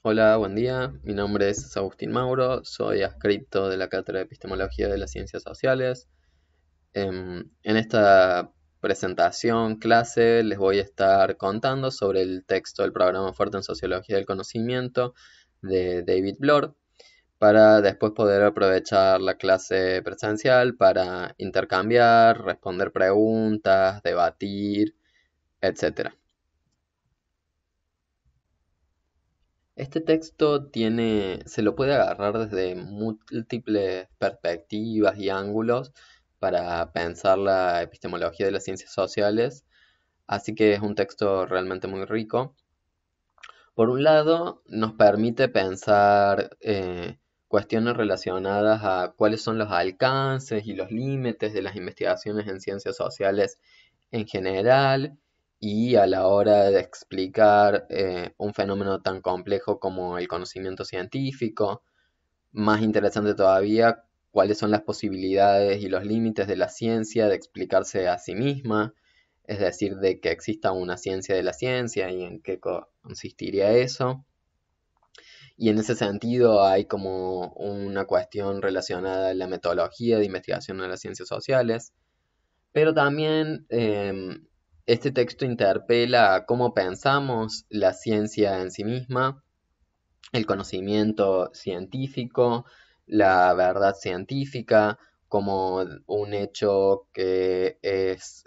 Hola, buen día. Mi nombre es Agustín Mauro, soy adscrito de la Cátedra de Epistemología de las Ciencias Sociales. En esta presentación, clase, les voy a estar contando sobre el texto del programa Fuerte en Sociología del Conocimiento de David Bloor, para después poder aprovechar la clase presencial para intercambiar, responder preguntas, debatir, etcétera. Este texto se lo puede agarrar desde múltiples perspectivas y ángulos para pensar la epistemología de las ciencias sociales, así que es un texto realmente muy rico. Por un lado, nos permite pensar cuestiones relacionadas a cuáles son los alcances y los límites de las investigaciones en ciencias sociales en general y a la hora de explicar un fenómeno tan complejo como el conocimiento científico. Más interesante todavía, cuáles son las posibilidades y los límites de la ciencia de explicarse a sí misma, es decir, de que exista una ciencia de la ciencia y en qué consistiría eso. Y en ese sentido hay como una cuestión relacionada a la metodología de investigación en las ciencias sociales, pero también este texto interpela a cómo pensamos la ciencia en sí misma, el conocimiento científico, la verdad científica, como un hecho que es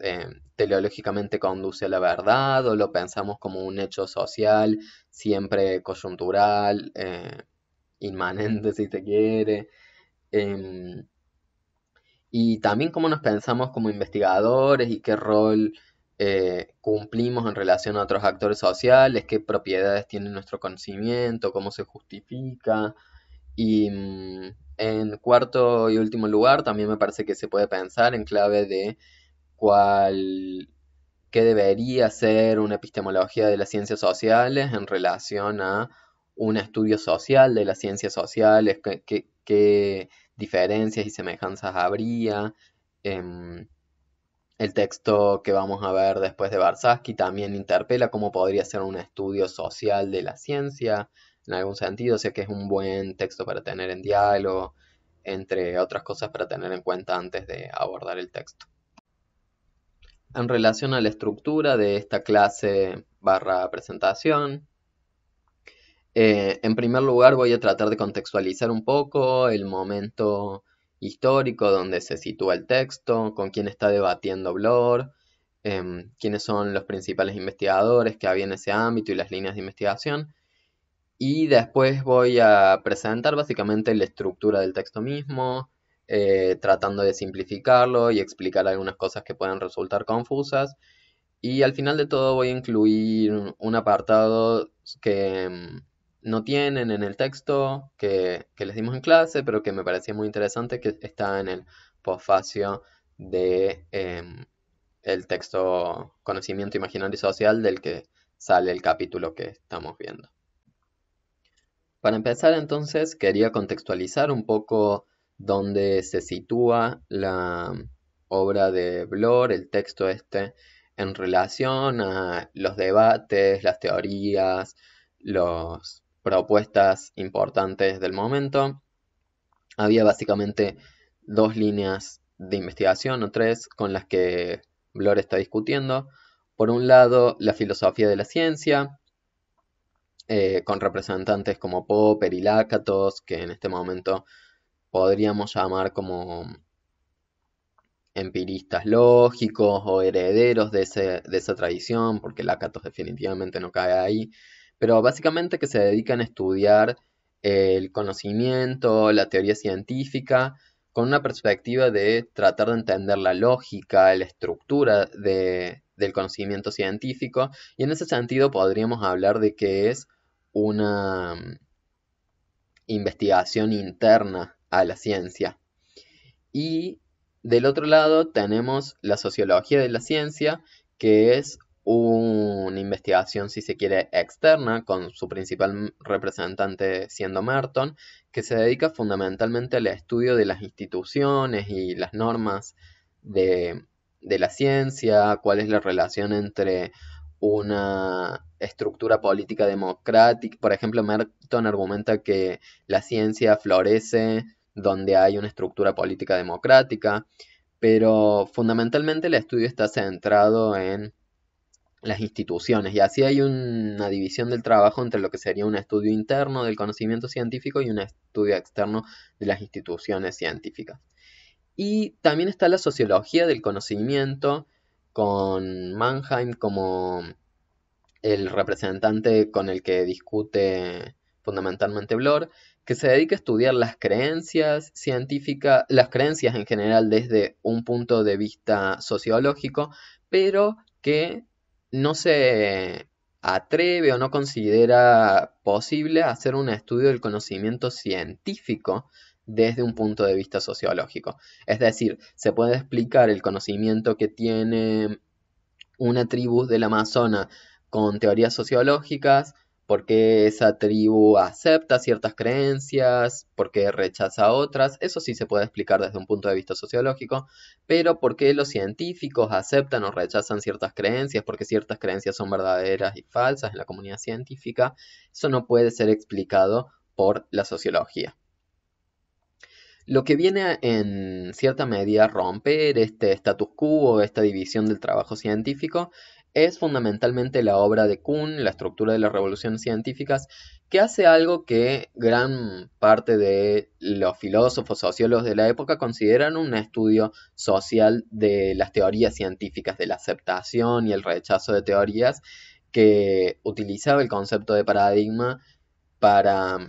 teleológicamente conduce a la verdad, o lo pensamos como un hecho social, siempre coyuntural, inmanente si se quiere. em, y también cómo nos pensamos como investigadores y qué rol cumplimos en relación a otros actores sociales, qué propiedades tiene nuestro conocimiento, cómo se justifica. Y en cuarto y último lugar, también me parece que se puede pensar en clave de cuál, qué debería ser una epistemología de las ciencias sociales en relación a un estudio social de las ciencias sociales, qué diferencias y semejanzas habría. Em, el texto que vamos a ver después de Barsaski también interpela cómo podría ser un estudio social de la ciencia, en algún sentido, o sea que es un buen texto para tener en diálogo, entre otras cosas para tener en cuenta antes de abordar el texto. En relación a la estructura de esta clase barra presentación, en primer lugar voy a tratar de contextualizar un poco el momento histórico donde se sitúa el texto, con quién está debatiendo Bloor, quiénes son los principales investigadores que había en ese ámbito y las líneas de investigación. Y después voy a presentar básicamente la estructura del texto mismo, tratando de simplificarlo y explicar algunas cosas que pueden resultar confusas. Y al final de todo voy a incluir un apartado que no tienen en el texto que les dimos en clase, pero que me parecía muy interesante, que está en el posfacio de el texto Conocimiento Imaginario y Social, del que sale el capítulo que estamos viendo. Para empezar, entonces, quería contextualizar un poco dónde se sitúa la obra de Bloor, el texto este, en relación a los debates, las teorías, las propuestas importantes del momento. Había básicamente dos líneas de investigación o tres con las que Bloor está discutiendo. Por un lado, la filosofía de la ciencia, con representantes como Popper y Lakatos, que en este momento podríamos llamar como empiristas lógicos o herederos de esa tradición, porque Lakatos definitivamente no cae ahí, pero básicamente que se dedican a estudiar el conocimiento, la teoría científica, con una perspectiva de tratar de entender la lógica, la estructura del conocimiento científico, y en ese sentido podríamos hablar de que es una investigación interna a la ciencia. Y del otro lado tenemos la sociología de la ciencia, que es una investigación, si se quiere, externa, con su principal representante siendo Merton, que se dedica fundamentalmente al estudio de las instituciones y las normas de, de la ciencia, cuál es la relación entre una estructura política democrática. Por ejemplo, Merton argumenta que la ciencia florece donde hay una estructura política democrática, pero fundamentalmente el estudio está centrado en las instituciones y así hay una división del trabajo entre lo que sería un estudio interno del conocimiento científico y un estudio externo de las instituciones científicas. Y también está la sociología del conocimiento, con Mannheim como el representante con el que discute fundamentalmente Bloor, que se dedica a estudiar las creencias científicas, las creencias en general desde un punto de vista sociológico, pero que no se atreve o no considera posible hacer un estudio del conocimiento científico desde un punto de vista sociológico. Es decir, se puede explicar el conocimiento que tiene una tribu del Amazonas con teorías sociológicas, por qué esa tribu acepta ciertas creencias, por qué rechaza otras, eso sí se puede explicar desde un punto de vista sociológico, pero por qué los científicos aceptan o rechazan ciertas creencias, porque ciertas creencias son verdaderas y falsas en la comunidad científica, eso no puede ser explicado por la sociología. Lo que viene en cierta medida a romper este status quo, esta división del trabajo científico, es fundamentalmente la obra de Kuhn, la estructura de las revoluciones científicas, que hace algo que gran parte de los filósofos, sociólogos de la época consideran un estudio social de las teorías científicas, de la aceptación y el rechazo de teorías, que utilizaba el concepto de paradigma para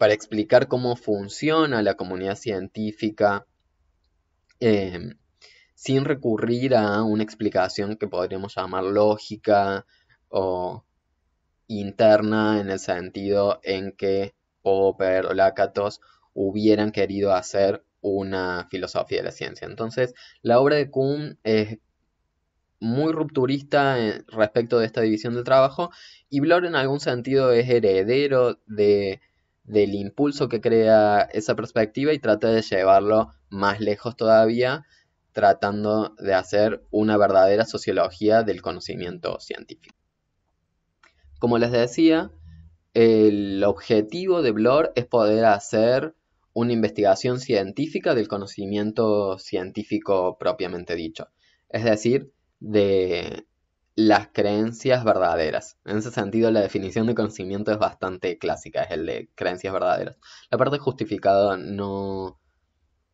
explicar cómo funciona la comunidad científica, eh, sin recurrir a una explicación que podríamos llamar lógica o interna, en el sentido en que Popper o Lakatos hubieran querido hacer una filosofía de la ciencia. Entonces, la obra de Kuhn es muy rupturista respecto de esta división del trabajo, y Bloor en algún sentido es heredero del impulso que crea esa perspectiva y trata de llevarlo más lejos todavía, tratando de hacer una verdadera sociología del conocimiento científico. Como les decía, el objetivo de Bloor es poder hacer una investigación científica del conocimiento científico propiamente dicho. Es decir, de las creencias verdaderas. En ese sentido, la definición de conocimiento es bastante clásica, es el de creencias verdaderas. La parte justificada no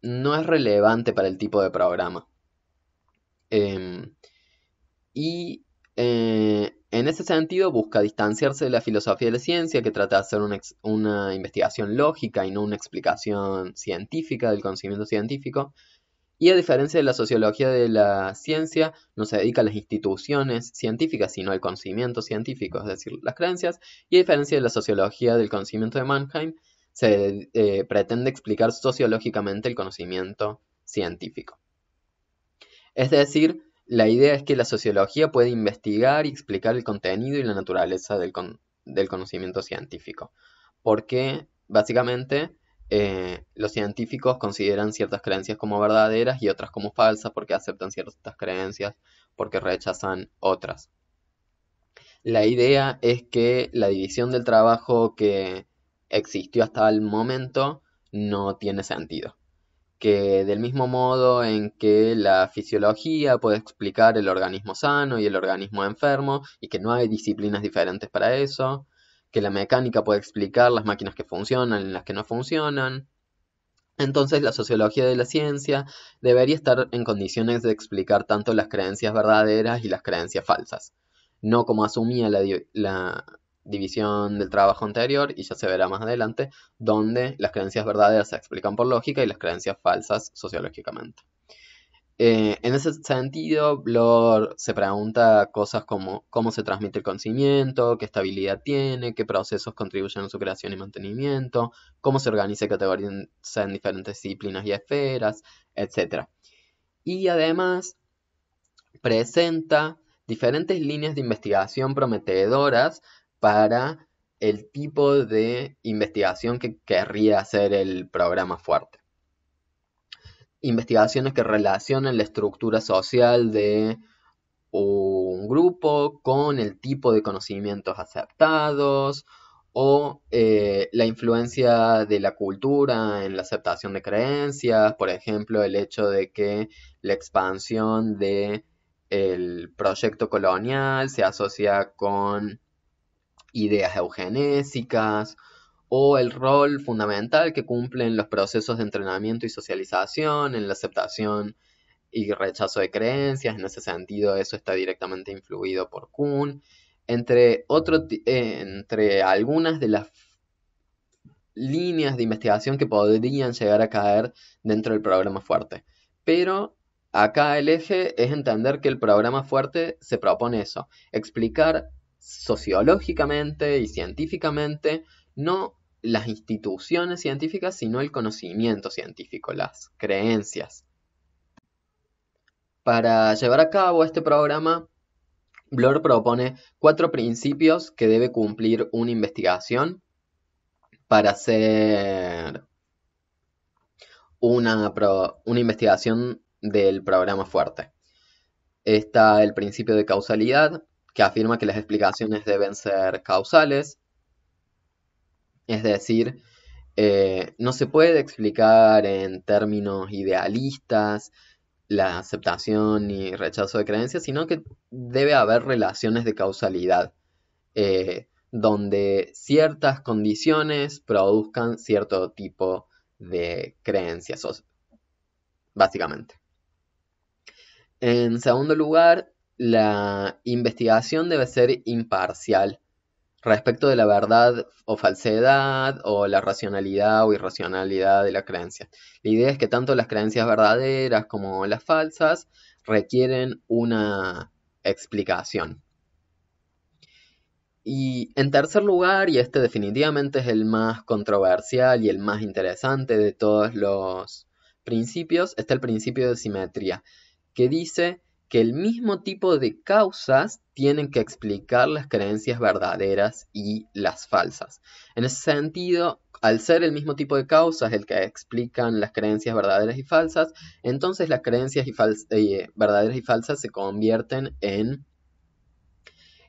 es relevante para el tipo de programa. Em, y en ese sentido busca distanciarse de la filosofía de la ciencia, que trata de hacer una investigación lógica y no una explicación científica del conocimiento científico. Y a diferencia de la sociología de la ciencia, no se dedica a las instituciones científicas, sino al conocimiento científico, es decir, las creencias. Y a diferencia de la sociología del conocimiento de Mannheim, se pretende explicar sociológicamente el conocimiento científico. Es decir, la idea es que la sociología puede investigar y explicar el contenido y la naturaleza del conocimiento científico. Porque, básicamente, los científicos consideran ciertas creencias como verdaderas y otras como falsas, porque aceptan ciertas creencias, porque rechazan otras. La idea es que la división del trabajo que existió hasta el momento no tiene sentido, que del mismo modo en que la fisiología puede explicar el organismo sano y el organismo enfermo, y que no hay disciplinas diferentes para eso, que la mecánica puede explicar las máquinas que funcionan y las que no funcionan, entonces la sociología de la ciencia debería estar en condiciones de explicar tanto las creencias verdaderas y las creencias falsas, no como asumía la división del trabajo anterior, y ya se verá más adelante, donde las creencias verdaderas se explican por lógica y las creencias falsas sociológicamente. En ese sentido, Bloor se pregunta cosas como cómo se transmite el conocimiento, qué estabilidad tiene, qué procesos contribuyen a su creación y mantenimiento, cómo se organiza y categoriza en diferentes disciplinas y esferas, etc. Y además presenta diferentes líneas de investigación prometedoras para el tipo de investigación que querría hacer el programa fuerte. Investigaciones que relacionan la estructura social de un grupo con el tipo de conocimientos aceptados o la influencia de la cultura en la aceptación de creencias, por ejemplo, el hecho de que la expansión de el proyecto colonial se asocia con ideas eugenésicas o el rol fundamental que cumplen los procesos de entrenamiento y socialización en la aceptación y rechazo de creencias. En ese sentido, eso está directamente influido por Kuhn, entre algunas de las líneas de investigación que podrían llegar a caer dentro del programa fuerte. Pero acá el eje es entender que el programa fuerte se propone eso, explicar sociológicamente y científicamente no las instituciones científicas, sino el conocimiento científico, las creencias. Para llevar a cabo este programa, Bloor propone 4 principios que debe cumplir una investigación para hacer una investigación del programa fuerte. Está el principio de causalidad, que afirma que las explicaciones deben ser causales, es decir, no se puede explicar en términos idealistas la aceptación y rechazo de creencias, sino que debe haber relaciones de causalidad, donde ciertas condiciones produzcan cierto tipo de creencias, básicamente. En segundo lugar, la investigación debe ser imparcial respecto de la verdad o falsedad o la racionalidad o irracionalidad de la creencia. La idea es que tanto las creencias verdaderas como las falsas requieren una explicación. Y en tercer lugar, y este definitivamente es el más controversial y el más interesante de todos los principios, está el principio de simetría, que dice que el mismo tipo de causas tienen que explicar las creencias verdaderas y las falsas. En ese sentido, al ser el mismo tipo de causas el que explican las creencias verdaderas y falsas, entonces las creencias verdaderas y falsas se convierten en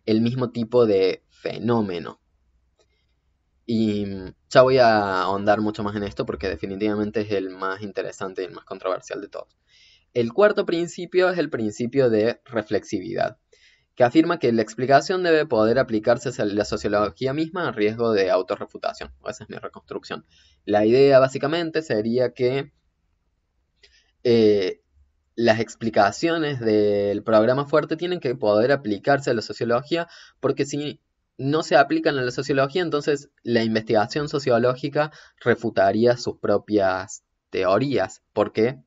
el mismo tipo de fenómeno. Y ya voy a ahondar mucho más en esto porque definitivamente es el más interesante y el más controversial de todos. El cuarto principio es el principio de reflexividad, que afirma que la explicación debe poder aplicarse a la sociología misma a riesgo de autorrefutación. Esa es mi reconstrucción. La idea básicamente sería que las explicaciones del programa fuerte tienen que poder aplicarse a la sociología, porque si no se aplican a la sociología, entonces la investigación sociológica refutaría sus propias teorías, porque,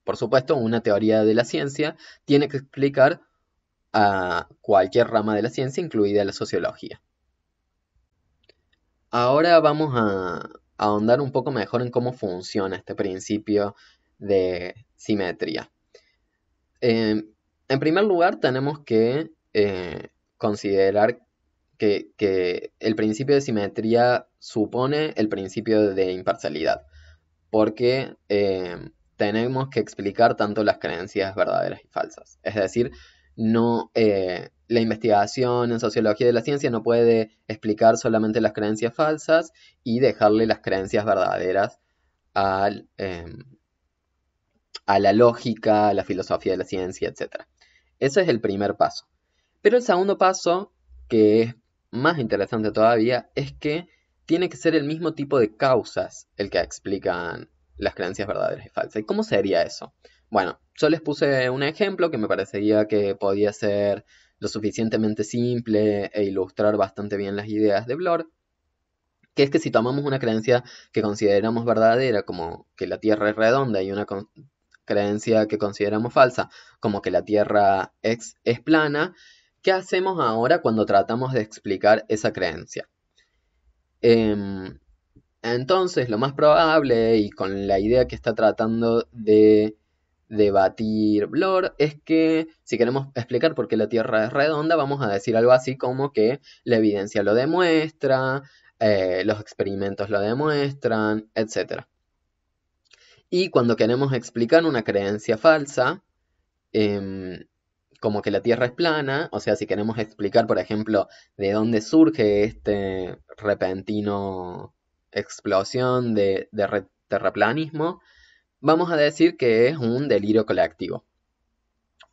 por supuesto, una teoría de la ciencia tiene que explicar a cualquier rama de la ciencia, incluida la sociología. Ahora vamos a ahondar un poco mejor en cómo funciona este principio de simetría. En primer lugar, tenemos que considerar que el principio de simetría supone el principio de imparcialidad, porque tenemos que explicar tanto las creencias verdaderas y falsas. Es decir, no, la investigación en sociología de la ciencia no puede explicar solamente las creencias falsas y dejarle las creencias verdaderas al, a la lógica, a la filosofía de la ciencia, etc. Ese es el primer paso. Pero el segundo paso, que es más interesante todavía, es que tiene que ser el mismo tipo de causas el que explican las creencias verdaderas y falsas. ¿Y cómo sería eso? Bueno, yo les puse un ejemplo que me parecía que podía ser lo suficientemente simple e ilustrar bastante bien las ideas de Bloor, que es que si tomamos una creencia que consideramos verdadera, como que la Tierra es redonda, y una creencia que consideramos falsa, como que la Tierra es plana, ¿qué hacemos ahora cuando tratamos de explicar esa creencia? Em, entonces, lo más probable, y con la idea que está tratando de debatir Bloor, es que si queremos explicar por qué la Tierra es redonda, vamos a decir algo así como que la evidencia lo demuestra, los experimentos lo demuestran, etc. Y cuando queremos explicar una creencia falsa, em, como que la Tierra es plana, o sea, si queremos explicar, por ejemplo, de dónde surge este repentino explosión de terraplanismo, vamos a decir que es un delirio colectivo.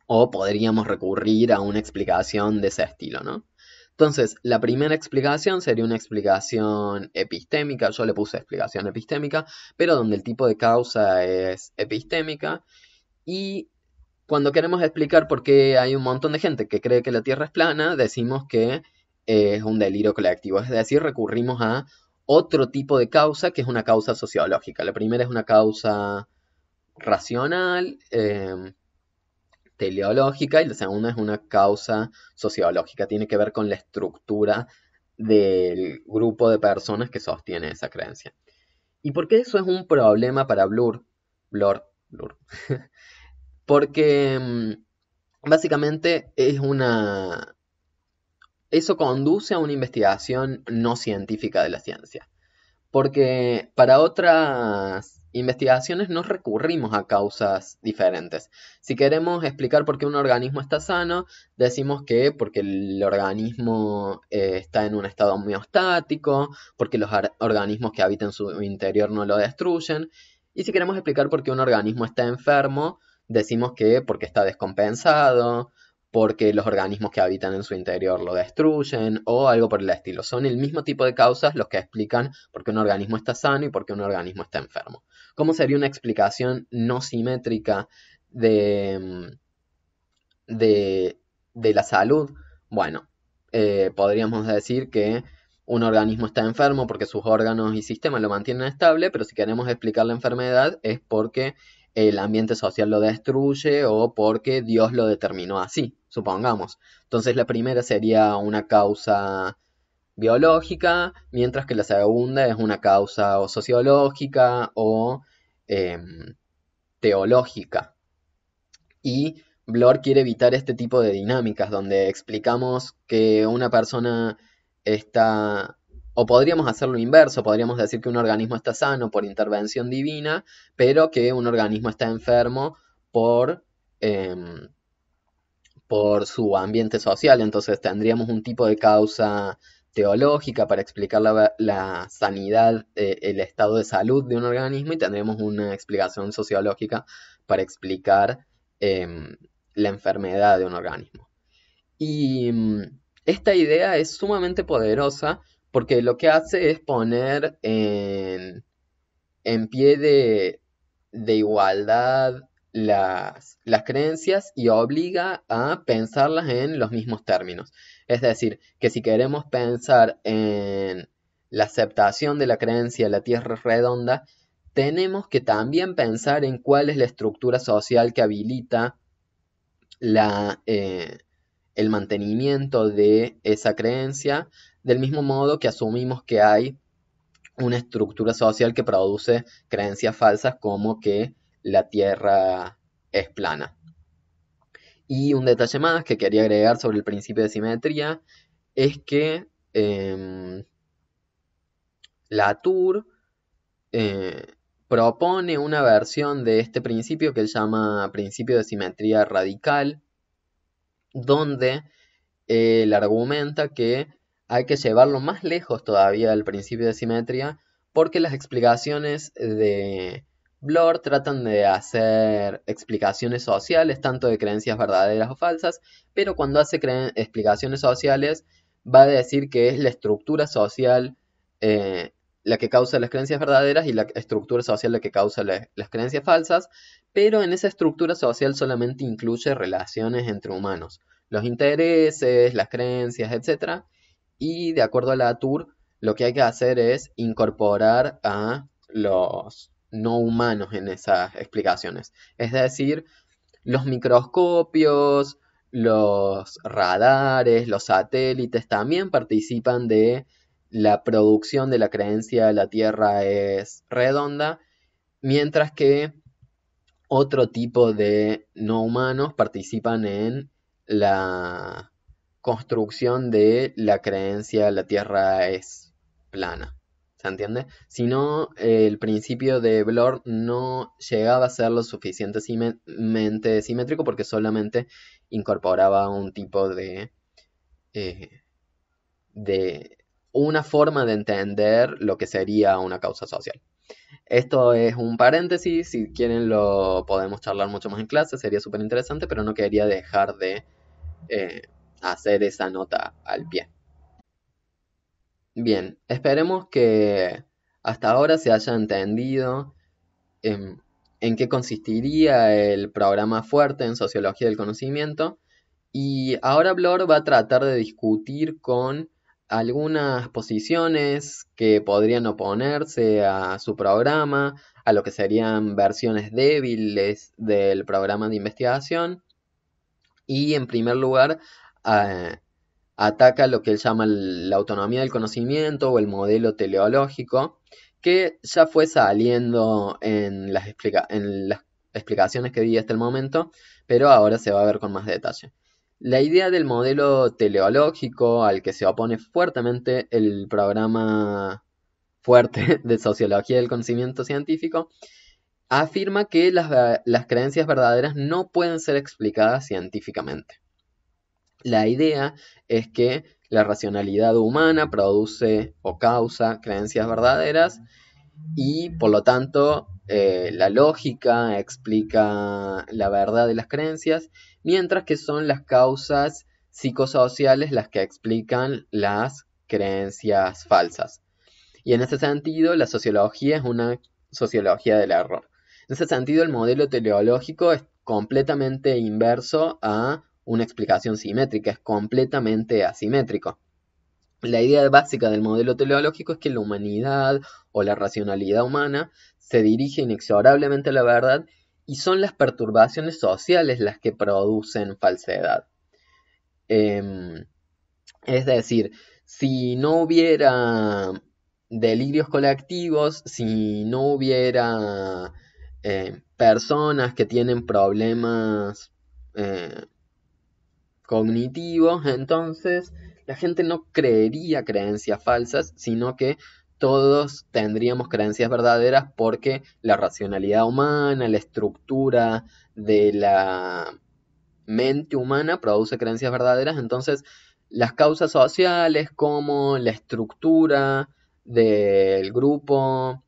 O podríamos recurrir a una explicación de ese estilo, ¿no? Entonces, la primera explicación sería una explicación epistémica, yo le puse explicación epistémica, pero donde el tipo de causa es epistémica. Y cuando queremos explicar por qué hay un montón de gente que cree que la Tierra es plana, decimos que es un delirio colectivo, es decir, recurrimos a otro tipo de causa que es una causa sociológica. La primera es una causa racional, teleológica, y la segunda es una causa sociológica. Tiene que ver con la estructura del grupo de personas que sostiene esa creencia. ¿Y por qué eso es un problema para Blur? Porque básicamente eso conduce a una investigación no científica de la ciencia. Porque para otras investigaciones no recurrimos a causas diferentes. Si queremos explicar por qué un organismo está sano, decimos que porque el organismo está en un estado homeostático, porque los organismos que habitan su interior no lo destruyen. Y si queremos explicar por qué un organismo está enfermo, decimos que porque está descompensado, porque los organismos que habitan en su interior lo destruyen o algo por el estilo. Son el mismo tipo de causas los que explican por qué un organismo está sano y por qué un organismo está enfermo. ¿Cómo sería una explicación no simétrica de, de la salud? Bueno, podríamos decir que un organismo está enfermo porque sus órganos y sistemas lo mantienen estable, pero si queremos explicar la enfermedad es porque el ambiente social lo destruye o porque Dios lo determinó así, supongamos. Entonces la primera sería una causa biológica, mientras que la segunda es una causa o sociológica o em, teológica. Y Bloor quiere evitar este tipo de dinámicas donde explicamos que una persona está, o podríamos hacerlo inverso, podríamos decir que un organismo está sano por intervención divina, pero que un organismo está enfermo por, em, por su ambiente social. Entonces tendríamos un tipo de causa teológica para explicar la sanidad, el estado de salud de un organismo, y tendríamos una explicación sociológica para explicar em, la enfermedad de un organismo. Y esta idea es sumamente poderosa porque lo que hace es poner en pie de igualdad las creencias y obliga a pensarlas en los mismos términos. Es decir, que si queremos pensar en la aceptación de la creencia de la Tierra redonda, tenemos que también pensar en cuál es la estructura social que habilita la, el mantenimiento de esa creencia, del mismo modo que asumimos que hay una estructura social que produce creencias falsas como que la Tierra es plana. Y un detalle más que quería agregar sobre el principio de simetría es que Latour eh, propone una versión de este principio que él llama principio de simetría radical, donde él argumenta que hay que llevarlo más lejos todavía del principio de simetría, porque las explicaciones de Bloor tratan de hacer explicaciones sociales, tanto de creencias verdaderas o falsas, pero cuando hace explicaciones sociales va a decir que es la estructura social eh, la que causa las creencias verdaderas y la estructura social la que causa las creencias falsas, pero en esa estructura social solamente incluye relaciones entre humanos, los intereses, las creencias, etcétera. Y de acuerdo a la TUR, lo que hay que hacer es incorporar a los no humanos en esas explicaciones. Es decir, los microscopios, los radares, los satélites también participan de la producción de la creencia de la Tierra es redonda, mientras que otro tipo de no humanos participan en la construcción de la creencia la Tierra es plana. ¿Se entiende? Si no, el principio de Bloor no llegaba a ser lo suficientemente simétrico porque solamente incorporaba un tipo eh, de una forma de entender lo que sería una causa social. Esto es un paréntesis, si quieren lo podemos charlar mucho más en clase, sería súper interesante, pero no quería dejar de eh, hacer esa nota al pie. Bien, esperemos que hasta ahora se haya entendido em, en qué consistiría el programa fuerte en sociología del conocimiento. Y ahora Blor va a tratar de discutir con algunas posiciones que podrían oponerse a su programa, a lo que serían versiones débiles del programa de investigación. Y en primer lugar, a- ataca lo que él llama la autonomía del conocimiento o el modelo teleológico, que ya fue saliendo en las explicaciones que di hasta el momento, pero ahora se va a ver con más detalle. La idea del modelo teleológico al que se opone fuertemente el programa fuerte de sociología del conocimiento científico, afirma que las creencias verdaderas no pueden ser explicadas científicamente. La idea es que la racionalidad humana produce o causa creencias verdaderas y por lo tanto la lógica explica la verdad de las creencias, mientras que son las causas psicosociales las que explican las creencias falsas. Y en ese sentido, la sociología es una sociología del error. En ese sentido, el modelo teleológico es completamente inverso a una explicación simétrica, es completamente asimétrico. La idea básica del modelo teleológico es que la humanidad o la racionalidad humana se dirige inexorablemente a la verdad y son las perturbaciones sociales las que producen falsedad. Em, es decir, si no hubiera delirios colectivos, si no hubiera personas que tienen problemas eh, cognitivos, entonces la gente no creería creencias falsas, sino que todos tendríamos creencias verdaderas porque la racionalidad humana, la estructura de la mente humana produce creencias verdaderas, entonces las causas sociales como la estructura del grupo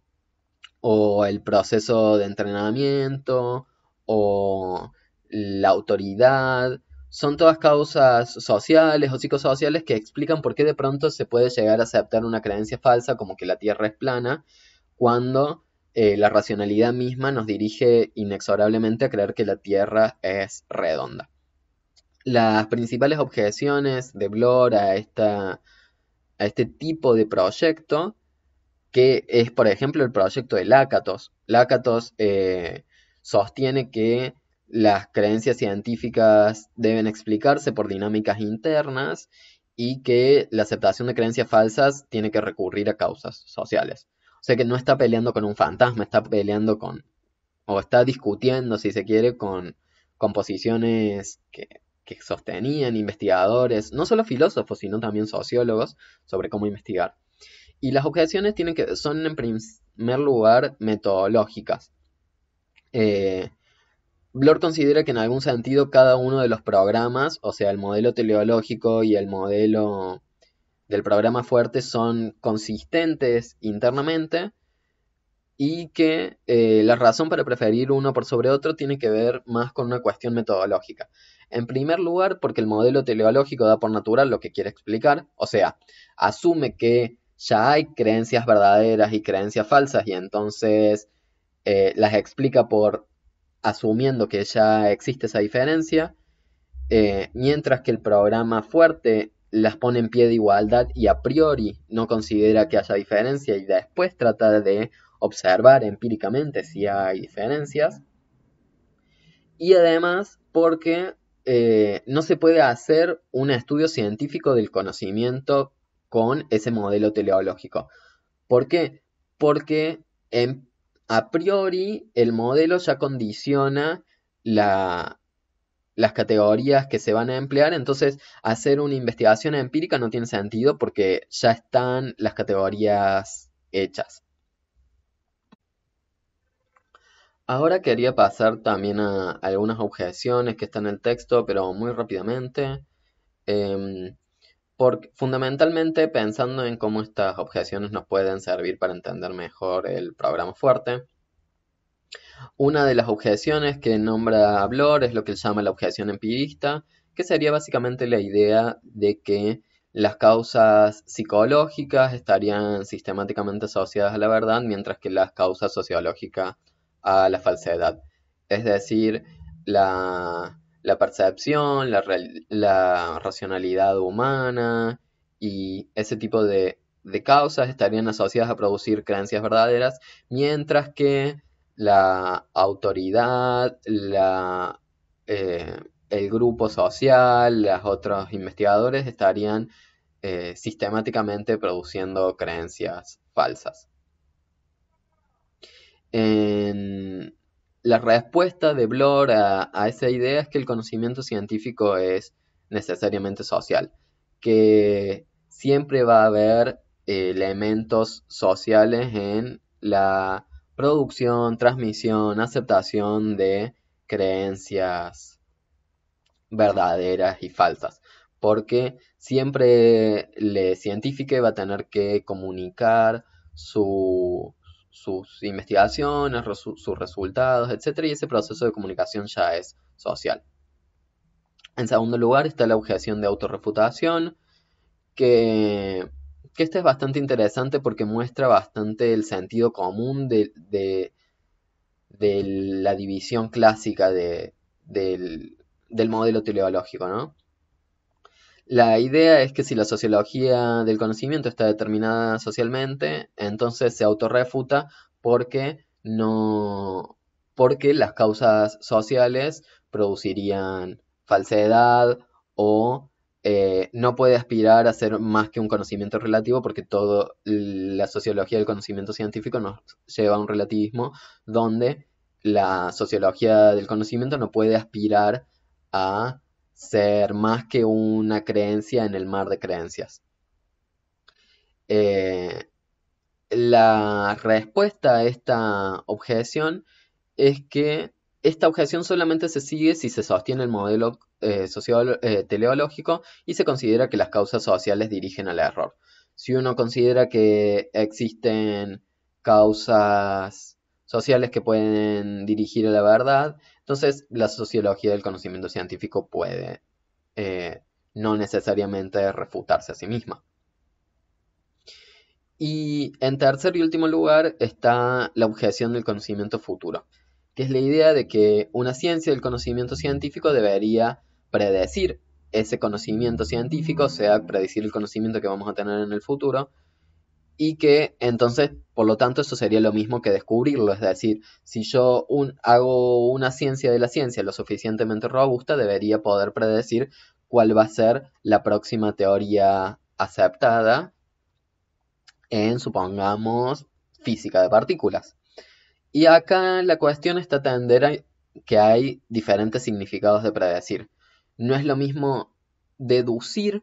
o el proceso de entrenamiento o la autoridad son todas causas sociales o psicosociales que explican por qué de pronto se puede llegar a aceptar una creencia falsa como que la Tierra es plana cuando la racionalidad misma nos dirige inexorablemente a creer que la Tierra es redonda. Las principales objeciones de Bloor a este tipo de proyecto, que es por ejemplo el proyecto de Lakatos. Lakatos sostiene que las creencias científicas deben explicarse por dinámicas internas y que la aceptación de creencias falsas tiene que recurrir a causas sociales. O sea que no está peleando con un fantasma, está peleando con, o está discutiendo, si se quiere, con posiciones que sostenían investigadores, no solo filósofos, sino también sociólogos, sobre cómo investigar. Y las objeciones son en primer lugar metodológicas. Eh, Bloor considera que en algún sentido cada uno de los programas, o sea, el modelo teleológico y el modelo del programa fuerte, son consistentes internamente y que la razón para preferir uno por sobre otro tiene que ver más con una cuestión metodológica. En primer lugar, porque el modelo teleológico da por natural lo que quiere explicar, o sea, asume que ya hay creencias verdaderas y creencias falsas y entonces las explica por asumiendo que ya existe esa diferencia, mientras que el programa fuerte las pone en pie de igualdad y a priori no considera que haya diferencia y después trata de observar empíricamente si hay diferencias. Y además porque no se puede hacer un estudio científico del conocimiento con ese modelo teleológico. ¿Por qué? Porque a priori el modelo ya condiciona las categorías que se van a emplear, entonces hacer una investigación empírica no tiene sentido porque ya están las categorías hechas. Ahora quería pasar también a algunas objeciones que están en el texto, pero muy rápidamente. Em, Porque fundamentalmente pensando en cómo estas objeciones nos pueden servir para entender mejor el programa fuerte. Una de las objeciones que nombra Bloor es lo que él llama la objeción empirista, que sería básicamente la idea de que las causas psicológicas estarían sistemáticamente asociadas a la verdad, mientras que las causas sociológicas a la falsedad. Es decir, la percepción, la racionalidad humana y ese tipo de causas estarían asociadas a producir creencias verdaderas, mientras que la autoridad, eh, el grupo social, los otros investigadores estarían sistemáticamente produciendo creencias falsas. En la respuesta de Bloor a esa idea es que el conocimiento científico es necesariamente social, que siempre va a haber elementos sociales en la producción, transmisión, aceptación de creencias verdaderas y falsas, porque siempre el científico va a tener que comunicar sus investigaciones, sus resultados, etcétera, y ese proceso de comunicación ya es social. En segundo lugar está la objeción de autorrefutación, que, que esta es bastante interesante porque muestra bastante el sentido común de la división clásica del modelo teleológico, ¿no? La idea es que si la sociología del conocimiento está determinada socialmente, entonces se autorrefuta porque no, porque las causas sociales producirían falsedad o no puede aspirar a ser más que un conocimiento relativo porque toda la sociología del conocimiento científico nos lleva a un relativismo donde la sociología del conocimiento no puede aspirar a ser más que una creencia en el mar de creencias. Eh, la respuesta a esta objeción es que esta objeción solamente se sigue si se sostiene el modelo teleológico y se considera que las causas sociales dirigen al error. Si uno considera que existen causas sociales que pueden dirigir a la verdad, entonces la sociología del conocimiento científico puede eh, no necesariamente refutarse a sí misma. Y en tercer y último lugar está la objeción del conocimiento futuro, que es la idea de que una ciencia del conocimiento científico debería predecir ese conocimiento científico, o sea, predecir el conocimiento que vamos a tener en el futuro, y que entonces, por lo tanto, eso sería lo mismo que descubrirlo. Es decir, si yo hago una ciencia de la ciencia lo suficientemente robusta, debería poder predecir cuál va a ser la próxima teoría aceptada en, supongamos, física de partículas. Y acá la cuestión está tender a que hay diferentes significados de predecir. No es lo mismo deducir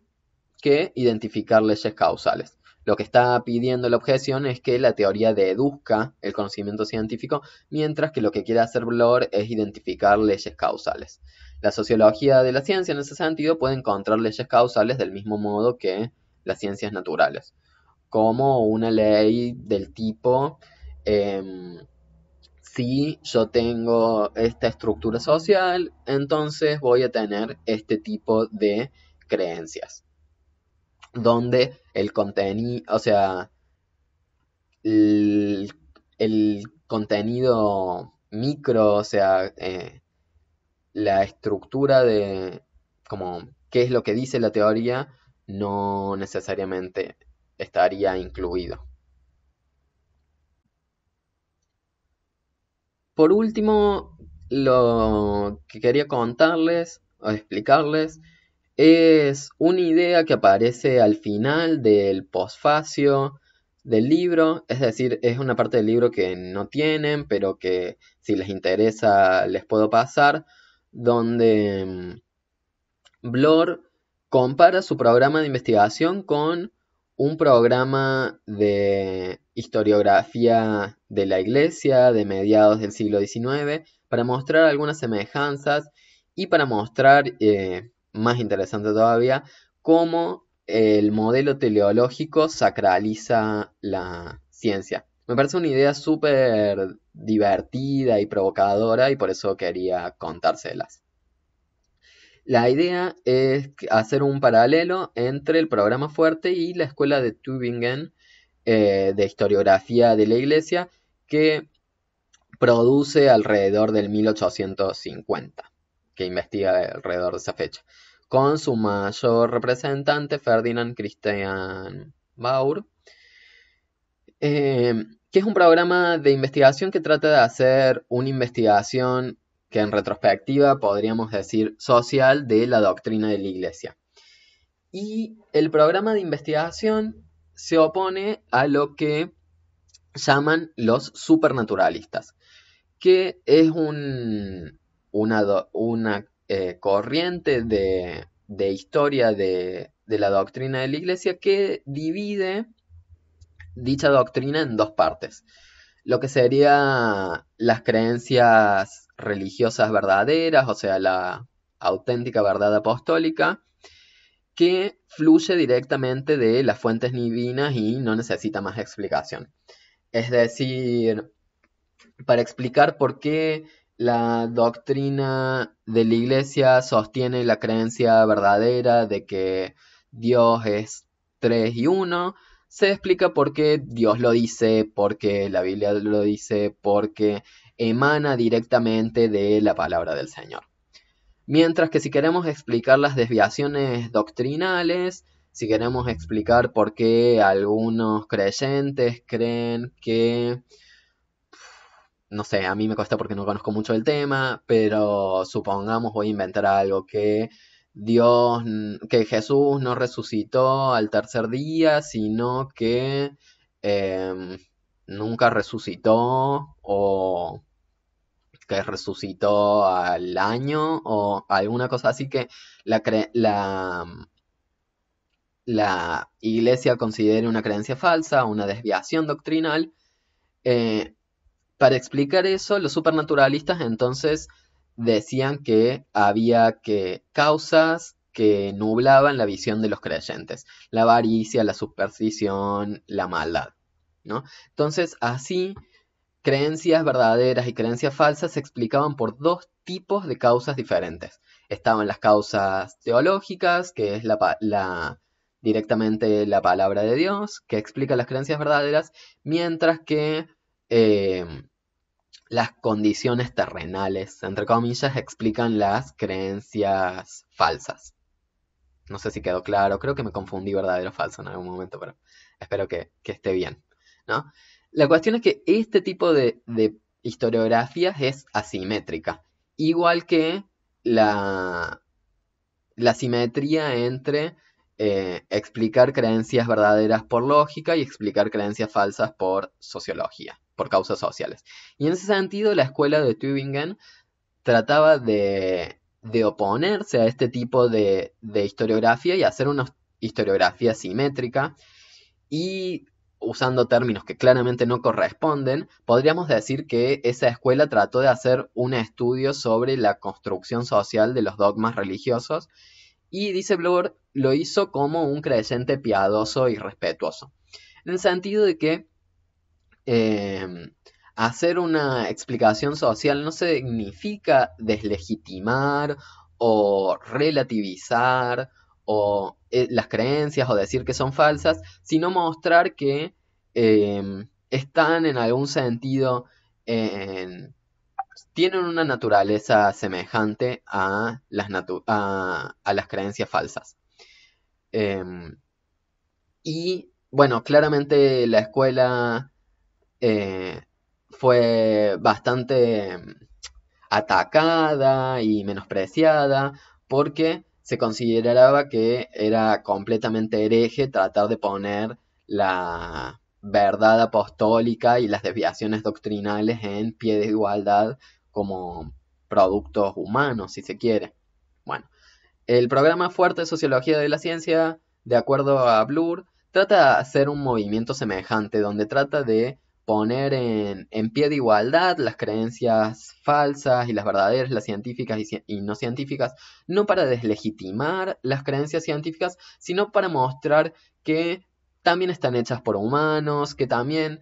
que identificar leyes causales. Lo que está pidiendo la objeción es que la teoría deduzca el conocimiento científico, mientras que lo que quiere hacer Bloor es identificar leyes causales. La sociología de la ciencia en ese sentido puede encontrar leyes causales del mismo modo que las ciencias naturales, como una ley del tipo, em, si yo tengo esta estructura social, entonces voy a tener este tipo de creencias donde el contenido, o sea, el, el contenido micro, o sea, la estructura de como qué es lo que dice la teoría, no necesariamente estaría incluido. Por último, lo que quería contarles o explicarles es una idea que aparece al final del posfacio del libro, es decir, es una parte del libro que no tienen, pero que si les interesa les puedo pasar, donde Bloor compara su programa de investigación con un programa historiografía de la Iglesia de mediados del siglo XIX, para mostrar algunas semejanzas y para mostrar, más interesante todavía, cómo el modelo teleológico sacraliza la ciencia. Me parece una idea súper divertida y provocadora y por eso quería contárselas. La idea es hacer un paralelo entre el programa fuerte y la escuela de Tübingen de historiografía de la Iglesia que produce alrededor del 1850, que investiga alrededor de esa fecha, con su mayor representante Ferdinand Christian Baur, que es un programa de investigación que trata de hacer una investigación que en retrospectiva podríamos decir social de la doctrina de la Iglesia. Y el programa de investigación se opone a lo que llaman los supernaturalistas, que es una corriente de historia de la doctrina de la Iglesia que divide dicha doctrina en dos partes. Lo que sería las creencias religiosas verdaderas, o sea, la auténtica verdad apostólica, que fluye directamente de las fuentes divinas y no necesita más explicación. Es decir, para explicar por qué la doctrina de la Iglesia sostiene la creencia verdadera de que Dios es tres y uno, se explica por qué Dios lo dice, porque la Biblia lo dice, porque emana directamente de la palabra del Señor. Mientras que si queremos explicar las desviaciones doctrinales, si queremos explicar por qué algunos creyentes creen que, no sé, a mí me cuesta porque no conozco mucho el tema, pero supongamos, voy a inventar algo, que que Jesús no resucitó al tercer día, sino que em, nunca resucitó, o que resucitó al año o alguna cosa así que la iglesia considere una creencia falsa, una desviación doctrinal. eh, para explicar eso, los supernaturalistas entonces decían que había causas que nublaban la visión de los creyentes, la avaricia, la superstición, la maldad, ¿no? Entonces, así creencias verdaderas y creencias falsas se explicaban por dos tipos de causas diferentes. Estaban las causas teológicas, que es directamente la palabra de Dios, que explica las creencias verdaderas, mientras que eh, las condiciones terrenales, entre comillas, explican las creencias falsas. No sé si quedó claro, creo que me confundí verdadero o falso en algún momento, pero espero que esté bien, ¿no? La cuestión es que este tipo de historiografías es asimétrica, igual que la, la simetría entre explicar creencias verdaderas por lógica y explicar creencias falsas por sociología, por causas sociales. Y en ese sentido, la escuela de Tübingen trataba de oponerse a este tipo de historiografía y hacer una historiografía simétrica y usando términos que claramente no corresponden, podríamos decir que esa escuela trató de hacer un estudio sobre la construcción social de los dogmas religiosos y dice Bloor lo hizo como un creyente piadoso y respetuoso, en el sentido de que eh, hacer una explicación social no significa deslegitimar o relativizar las creencias o decir que son falsas, sino mostrar que están en algún sentido, en- tienen una naturaleza semejante a a las creencias falsas. Em, y bueno, claramente la escuela eh, fue bastante atacada y menospreciada porque se consideraba que era completamente hereje tratar de poner la verdad apostólica y las desviaciones doctrinales en pie de igualdad como productos humanos, si se quiere. Bueno, el programa fuerte de Sociología de la Ciencia, de acuerdo a Bloor, trata de hacer un movimiento semejante, donde trata de poner en pie de igualdad las creencias falsas y las verdaderas, las científicas y no científicas, no para deslegitimar las creencias científicas, sino para mostrar que también están hechas por humanos, que también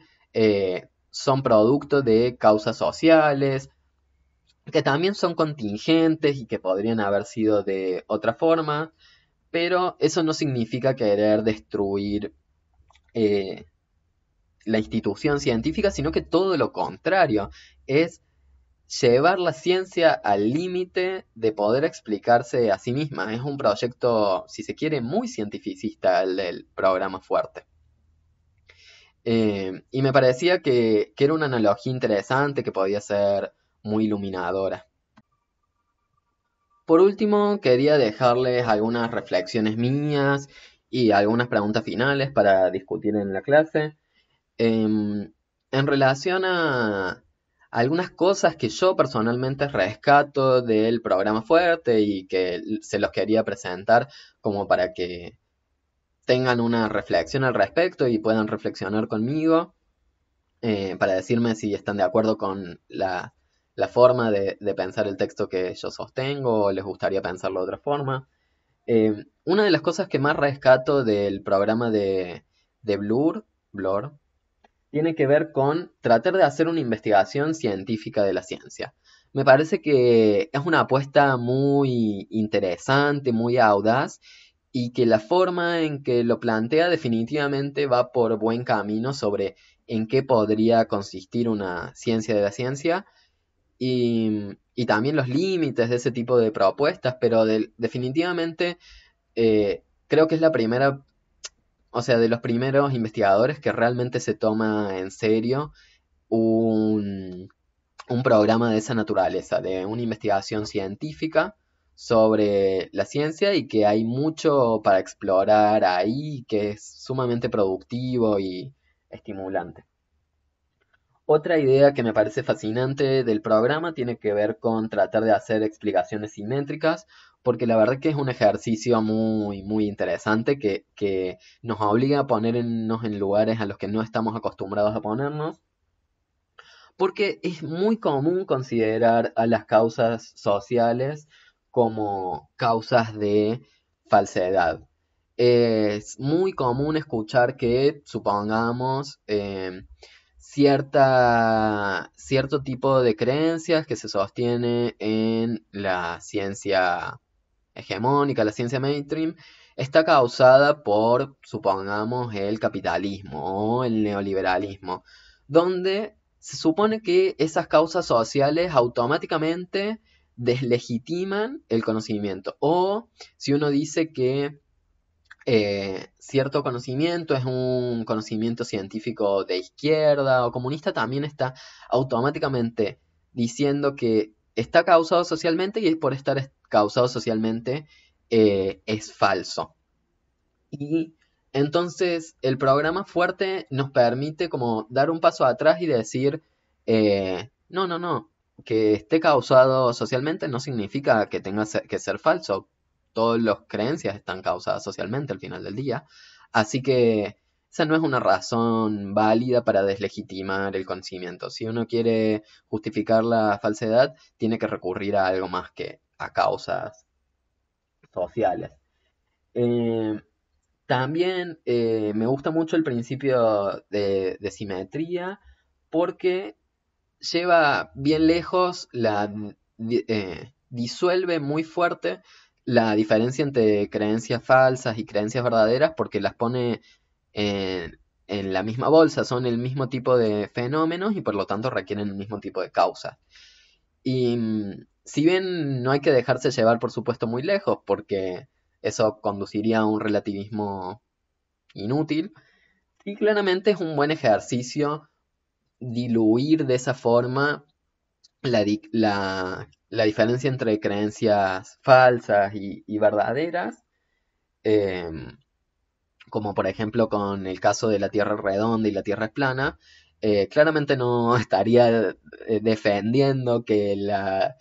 son producto de causas sociales, que también son contingentes y que podrían haber sido de otra forma, pero eso no significa querer destruir eh, la institución científica, sino que todo lo contrario, es llevar la ciencia al límite de poder explicarse a sí misma. Es un proyecto, si se quiere, muy cientificista el del programa Fuerte. Y me parecía que era una analogía interesante que podía ser muy iluminadora. Por último, quería dejarles algunas reflexiones mías y algunas preguntas finales para discutir en la clase. En relación a algunas cosas que yo personalmente rescato del programa Fuerte y que se los quería presentar como para que tengan una reflexión al respecto y puedan reflexionar conmigo, para decirme si están de acuerdo con la forma de pensar el texto que yo sostengo o les gustaría pensarlo de otra forma. Una de las cosas que más rescato del programa de Blur tiene que ver con tratar de hacer una investigación científica de la ciencia. Me parece que es una apuesta muy interesante, muy audaz, y que la forma en que lo plantea definitivamente va por buen camino sobre en qué podría consistir una ciencia de la ciencia y también los límites de ese tipo de propuestas, pero definitivamente creo que es la primera, o sea, de los primeros investigadores que realmente se toma en serio un, un programa de esa naturaleza, de una investigación científica sobre la ciencia y que hay mucho para explorar ahí, que es sumamente productivo y estimulante. Otra idea que me parece fascinante del programa tiene que ver con tratar de hacer explicaciones simétricas, porque la verdad que es un ejercicio muy, muy interesante que nos obliga a ponernos en lugares a los que no estamos acostumbrados a ponernos, porque es muy común considerar a las causas sociales como causas de falsedad. Es muy común escuchar que, supongamos, cierto tipo de creencias que se sostiene en la ciencia hegemónica, la ciencia mainstream, está causada por, supongamos, el capitalismo o el neoliberalismo, donde se supone que esas causas sociales automáticamente deslegitiman el conocimiento. O si uno dice que cierto conocimiento es un conocimiento científico de izquierda o comunista, también está automáticamente diciendo que está causado socialmente y por estar causado socialmente es falso. Y entonces el programa Fuerte nos permite como dar un paso atrás y decir, no, no, no, que esté causado socialmente no significa que tenga que ser falso. Todas las creencias están causadas socialmente al final del día. Así que esa no es una razón válida para deslegitimar el conocimiento. Si uno quiere justificar la falsedad, tiene que recurrir a algo más que a causas sociales. Eh, También me gusta mucho el principio de simetría porque lleva bien lejos, disuelve muy fuerte la diferencia entre creencias falsas y creencias verdaderas porque las pone en la misma bolsa, son el mismo tipo de fenómenos y por lo tanto requieren el mismo tipo de causas. Y si bien no hay que dejarse llevar, por supuesto, muy lejos, porque eso conduciría a un relativismo inútil, sí claramente es un buen ejercicio diluir de esa forma la diferencia entre creencias falsas y verdaderas, em, como por ejemplo con el caso de la Tierra redonda y la Tierra es plana. Claramente no estaría defendiendo que la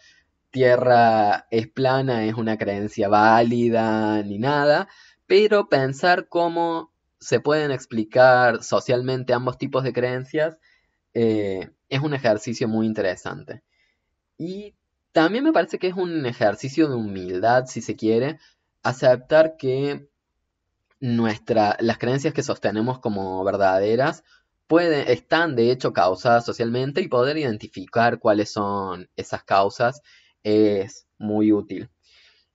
Tierra es plana es una creencia válida ni nada, pero pensar cómo se pueden explicar socialmente ambos tipos de creencias, es un ejercicio muy interesante. Y también me parece que es un ejercicio de humildad, si se quiere, aceptar que las creencias que sostenemos como verdaderas están de hecho causadas socialmente, y poder identificar cuáles son esas causas es muy útil.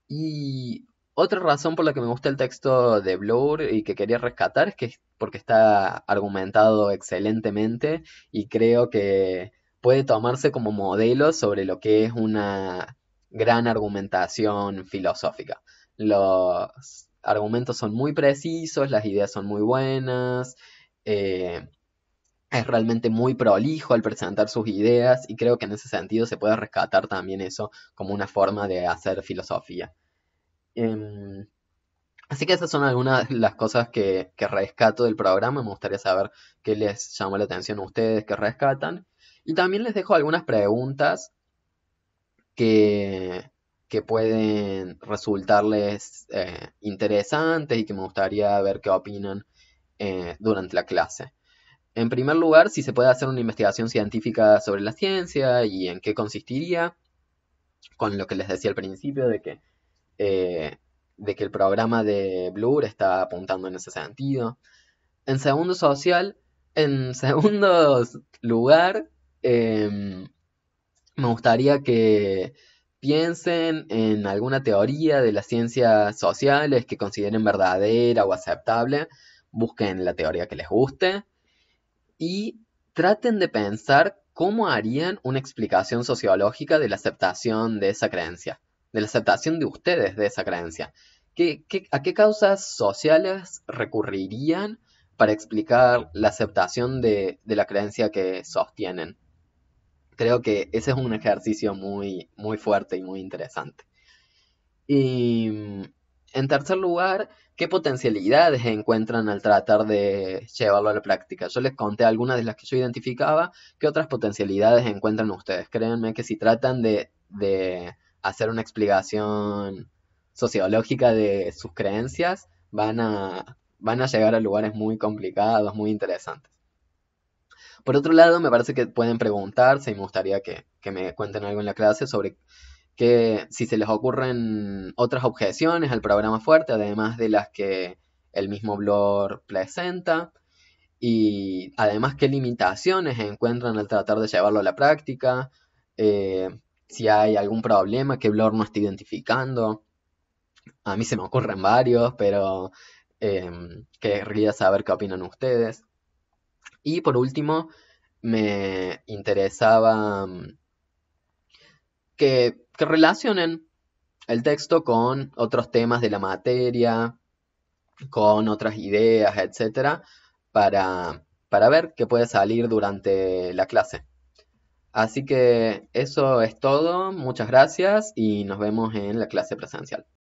Y otra razón por la que me gusta el texto de Bloor y que quería rescatar es que porque está argumentado excelentemente, y creo que puede tomarse como modelo sobre lo que es una gran argumentación filosófica. Los argumentos son muy precisos, las ideas son muy buenas, eh, es realmente muy prolijo al presentar sus ideas, y creo que en ese sentido se puede rescatar también eso como una forma de hacer filosofía. Em, Así que esas son algunas de las cosas que rescato del programa. Me gustaría saber qué les llamó la atención a ustedes, qué rescatan. Y también les dejo algunas preguntas que, que pueden resultarles interesantes, y que me gustaría ver qué opinan durante la clase. En primer lugar, si se puede hacer una investigación científica sobre la ciencia y en qué consistiría, con lo que les decía al principio eh, de que el programa de Blur está apuntando en ese sentido. En segundo social, en segundo lugar, em, me gustaría que piensen en alguna teoría de las ciencias sociales que consideren verdadera o aceptable. Busquen la teoría que les guste y traten de pensar cómo harían una explicación sociológica de la aceptación de esa creencia, de la aceptación de ustedes de esa creencia. A qué causas sociales recurrirían para explicar la aceptación de la creencia que sostienen? Creo que ese es un ejercicio muy, muy fuerte y muy interesante. Y en tercer lugar, ¿qué potencialidades encuentran al tratar de llevarlo a la práctica? Yo les conté algunas de las que yo identificaba. ¿Qué otras potencialidades encuentran ustedes? Créanme que si tratan de hacer una explicación sociológica de sus creencias, van a llegar a lugares muy complicados, muy interesantes. Por otro lado, me parece que pueden preguntarse, y me gustaría que me cuenten algo en la clase sobre que si se les ocurren otras objeciones al programa fuerte, además de las que el mismo Blor presenta, y además qué limitaciones encuentran al tratar de llevarlo a la práctica, eh, si hay algún problema que Blor no esté identificando. A mí se me ocurren varios, pero querría saber qué opinan ustedes. Y por último, me interesaba que relacionen el texto con otros temas de la materia, con otras ideas, etcétera, para ver qué puede salir durante la clase. Así que eso es todo, muchas gracias y nos vemos en la clase presencial.